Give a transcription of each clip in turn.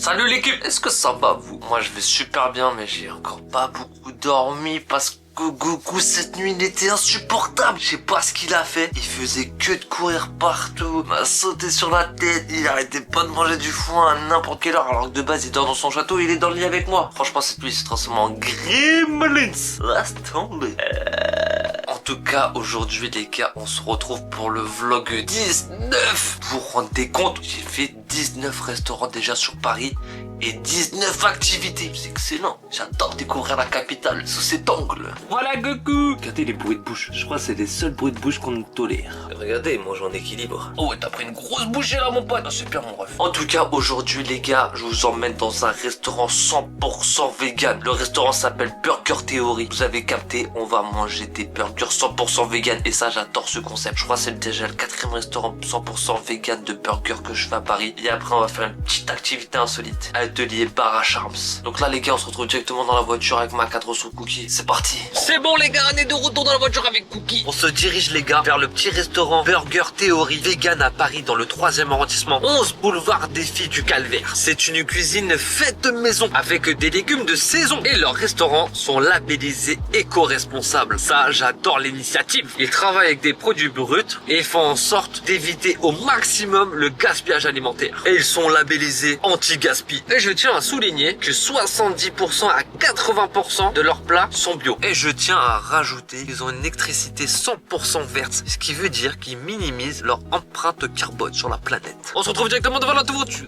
Salut l'équipe, est-ce que ça va vous? Moi je vais super bien mais j'ai encore pas beaucoup dormi parce que Goku cette nuit il était insupportable. Je sais pas ce qu'il a fait, il faisait que de courir partout, m'a sauté sur la tête, il arrêtait pas de manger du foin à n'importe quelle heure alors que de base il dort dans son château, il est dans le lit avec moi. Franchement cette nuit il s'est transformé en Gremlins. Laisse tomber. En tout cas, aujourd'hui les gars, on se retrouve pour le vlog 19. Vous vous rendez compte, j'ai fait 19 restaurants déjà sur Paris et 19 activités. C'est excellent. J'adore découvrir la capitale sous cet angle. Voilà Goku. Regardez les bruits de bouche. Je crois que c'est les seuls bruits de bouche qu'on tolère. Regardez, moi j'en équilibre. Oh, t'as pris une grosse bouchée là mon pote. Ah, c'est bien mon ref. En tout cas, aujourd'hui les gars, je vous emmène dans un restaurant 100% vegan. Le restaurant s'appelle Burger Theory. Vous avez capté, on va manger des burgers 100% vegan. Et ça, j'adore ce concept. Je crois que c'est déjà le 4e restaurant 100% vegan de burger que je fais à Paris. Et après, on va faire une petite activité insolite. Atelier bar à Charms. Donc là les gars, on se retrouve directement dans la voiture avec ma 4 sous Cookie. C'est parti. C'est bon les gars, on est de retour dans la voiture avec Cookie. On se dirige les gars vers le petit restaurant Burger Theory vegan à Paris dans le 3e arrondissement, 11 boulevard des Filles du Calvaire. C'est une cuisine faite maison avec des légumes de saison et leurs restaurants sont labellisés éco-responsables. Ça, j'adore l'initiative. Ils travaillent avec des produits bruts et font en sorte d'éviter au maximum le gaspillage alimentaire. Et ils sont labellisés anti-gaspi. Et je tiens à souligner que 70% à 80% de leurs plats sont bio. Et je tiens à rajouter qu'ils ont une électricité 100% verte, ce qui veut dire qu'ils minimisent leur empreinte carbone sur la planète. On se retrouve directement devant la voiture.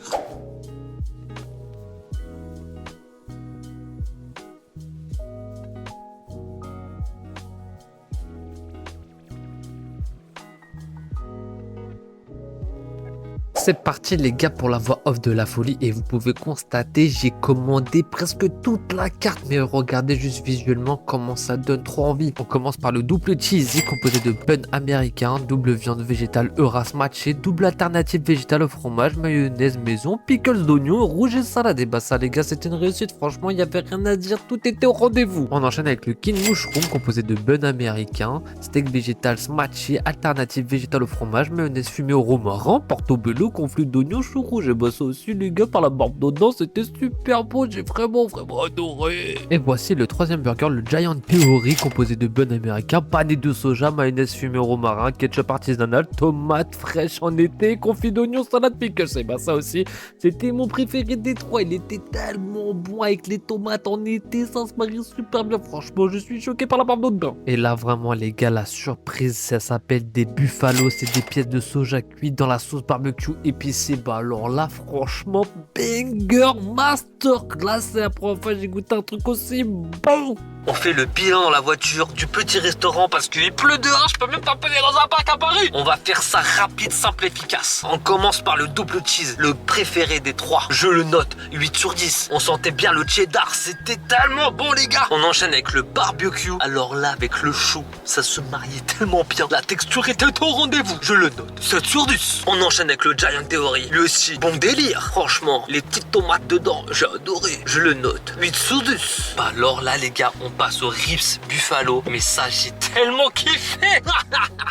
C'est parti les gars pour la voix off de la folie et vous pouvez constater j'ai commandé presque toute la carte mais regardez juste visuellement comment ça donne trop envie. On commence par le double cheesy composé de bun américain, double viande végétale Euras matché, double alternative végétale au fromage, mayonnaise maison, pickles d'oignon, rouge et salade. Et bah ça les gars c'était une réussite, franchement il n'y avait rien à dire, tout était au rendez-vous. On enchaîne avec le king mushroom composé de bun américain, steak végétal matché, alternative végétale au fromage, mayonnaise fumée au romarin, portobello, conflit d'oignons, chou rouge. Et bah ça aussi les gars par la barbe dedans c'était super beau, j'ai vraiment adoré. Et voici le 3e burger, le Giant Theory composé de bun américain, pané de soja, mayonnaise fumée au romarin, ketchup artisanal, tomates fraîches en été, confit d'oignons, salade pickles. Et bah ça aussi c'était mon préféré des 3, il était tellement bon avec les tomates en été, ça se marie super bien, franchement je suis choqué par la barbe dedans. Et là vraiment les gars la surprise, ça s'appelle des buffalo, c'est des pièces de soja cuites dans la sauce barbecue épicée. Bah alors là franchement banger masterclass, c'est la première fois que j'ai goûté un truc aussi bon. On fait le bilan dans la voiture du petit restaurant parce qu'il pleut dehors, je peux même pas peiner dans un parc à Paris. On va faire ça rapide, simple, efficace. On commence par le double cheese, le préféré des 3. Je le note, 8 sur 10. On sentait bien le cheddar, c'était tellement bon les gars. On enchaîne avec le barbecue. Alors là, avec le chou, ça se mariait tellement bien. La texture était au rendez-vous. Je le note, 7 sur 10. On enchaîne avec le Giant Theory. Lui aussi, bon délire. Franchement, les petites tomates dedans, j'ai adoré. Je le note, 8 sur 10. Bah alors là les gars, on passe aux ribs buffalo, mais ça j'ai tellement kiffé.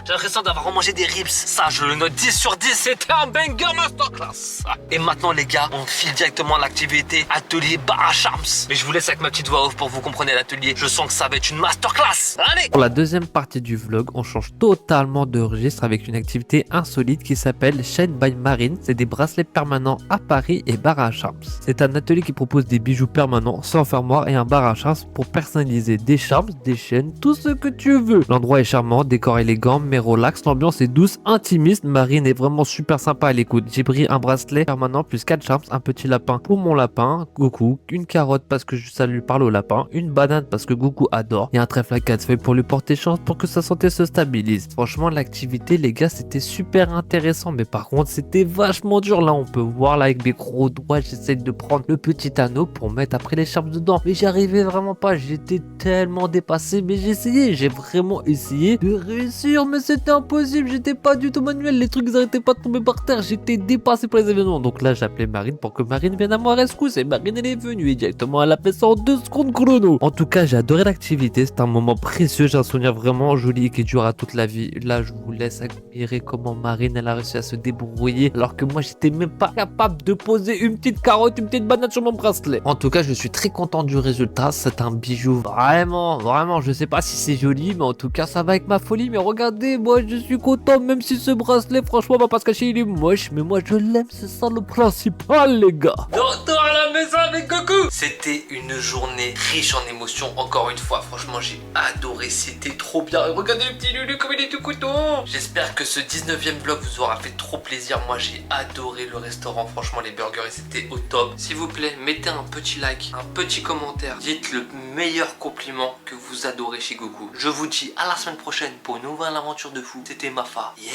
J'ai l'impression d'avoir mangé des ribs. Ça je le note 10 sur 10, c'était un banger masterclass. Et maintenant les gars, on file directement à l'activité atelier bar à Charms. Mais je vous laisse avec ma petite voix off pour vous compreniez l'atelier. Je sens que ça va être une masterclass. Allez. Pour la deuxième partie du vlog, on change totalement de registre avec une activité insolite qui s'appelle Chain by Marine. C'est des bracelets permanents à Paris et bar à Charms. C'est un atelier qui propose des bijoux permanents sans fermoir et un bar à Charms pour personnaliser des charms, des chaînes, tout ce que tu veux. L'endroit est charmant, décor élégant, mais relax, l'ambiance est douce, intimiste. Marine est vraiment super sympa à l'écoute. J'ai pris un bracelet permanent plus 4 charms, un petit lapin pour mon lapin, Goku, une carotte parce que ça lui parle au lapin, une banane parce que Goku adore, et un trèfle à 4 feuilles pour lui porter chance pour que sa santé se stabilise. Franchement, l'activité, les gars, c'était super intéressant, mais par contre, c'était vachement dur. Là, on peut voir là avec mes gros doigts, j'essaie de prendre le petit anneau pour mettre après les charms dedans, mais j'y arrivais vraiment pas, j'étais j'étais tellement dépassé, mais j'ai vraiment essayé de réussir, mais c'était impossible, j'étais pas du tout manuel, les trucs ils arrêtaient pas de tomber par terre, j'étais dépassé par les événements. Donc là j'ai appelé Marine pour que Marine vienne à moi rescousse, et Marine elle est venue et directement elle a fait ça en 2 secondes chrono. En tout cas j'ai adoré l'activité, c'est un moment précieux, j'ai un souvenir vraiment joli et qui durera toute la vie. Là je vous laisse admirer comment Marine elle a réussi à se débrouiller alors que moi j'étais même pas capable de poser une petite carotte, une petite banane sur mon bracelet. En tout cas je suis très content du résultat, c'est un bijou vraiment, je sais pas si c'est joli mais en tout cas ça va avec ma folie. Mais regardez, moi je suis content même si ce bracelet franchement va pas se cacher, il est moche, mais moi je l'aime, c'est ça le principal les gars. De retour à la maison avec Goku. C'était une journée riche en émotions encore une fois, franchement j'ai adoré, c'était trop bien. Et regardez le petit Lulu comme il est tout coton. J'espère que ce 19e vlog vous aura fait trop plaisir, moi j'ai adoré le restaurant, franchement les burgers ils étaient au top. S'il vous plaît mettez un petit like, un petit commentaire, dites le meilleur compliment que vous adorez chez Goku. Je vous dis à la semaine prochaine pour une nouvelle aventure de fou. C'était Mafa, yeah.